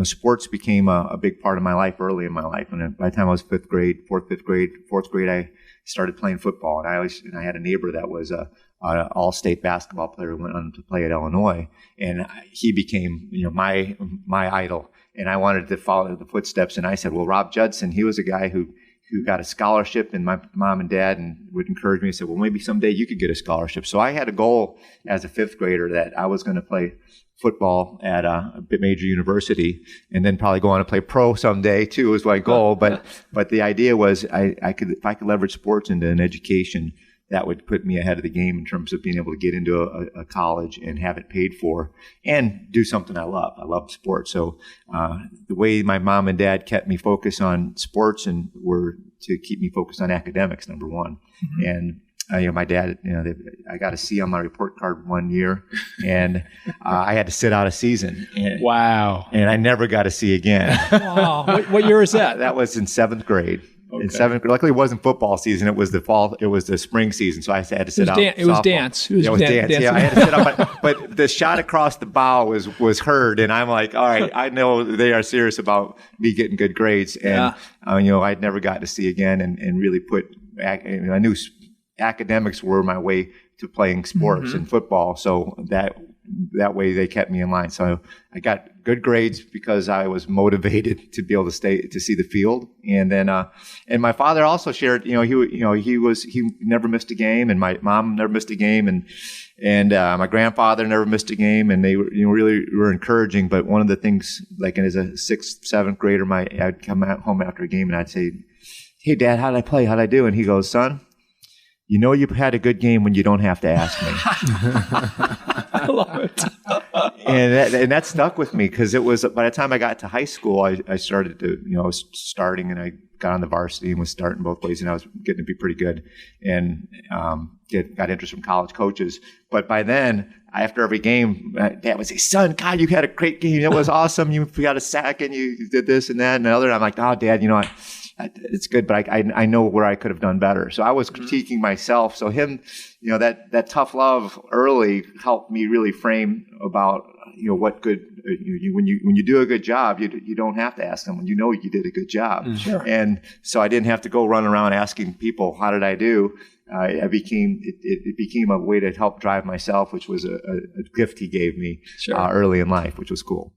Sports became a big part of my life early in my life. And by the time I was fourth grade, I started playing football. And I had a neighbor that was an all-state basketball player who went on to play at Illinois. And he became, my idol. And I wanted to follow the footsteps. And I said, well, Rob Judson, he was a guy who got a scholarship, and my mom and dad would encourage me and said, well, maybe someday you could get a scholarship. So I had a goal as a fifth grader that I was going to play football at a major university and then probably go on to play pro someday too was my goal. But the idea was if I could leverage sports into an education, that would put me ahead of the game in terms of being able to get into a college and have it paid for and do something I love. I love sports. So the way my mom and dad kept me focused on sports and were to keep me focused on academics, number one. Mm-hmm. And my dad, I got a C on my report card one year, and I had to sit out a season. Wow. And I never got a C again. Wow. What year was that? That was in seventh grade. Okay. In seventh grade. Luckily, it wasn't football season. It was the spring season. So I had to sit out. It was dance. It was dance. Yeah, I had to sit out. But the shot across the bow was heard, and I'm like, all right, I know they are serious about me getting good grades. And I'd never got to see again, and really I knew academics were my way to playing sports and football. So that way they kept me in line. So I got good grades because I was motivated to be able to see the field. And then, and my father also shared, he never missed a game, and my mom never missed a game, and my grandfather never missed a game, and they were, really were encouraging. But one of the things, like as a sixth, seventh grader, I'd come home after a game and I'd say, hey Dad, how did I play? How'd I do? And he goes, son, you had a good game when you don't have to ask me. I love it. And that stuck with me because it was, by the time I got to high school, I started to, I was starting, and I got on the varsity and was starting both ways, and I was getting to be pretty good, and got interest from college coaches. But by then, after every game, Dad would say, son, God, you had a great game. It was awesome. You got a sack and you did this and that and the other. And I'm like, oh, Dad, it's good, but I know where I could have done better. So I was critiquing myself. So him, that tough love early helped me really frame about, what good, when you do a good job, you don't have to ask someone, you did a good job. Sure. And so I didn't have to go run around asking people, how did I do? It became a way to help drive myself, which was a gift he gave me early in life, which was cool.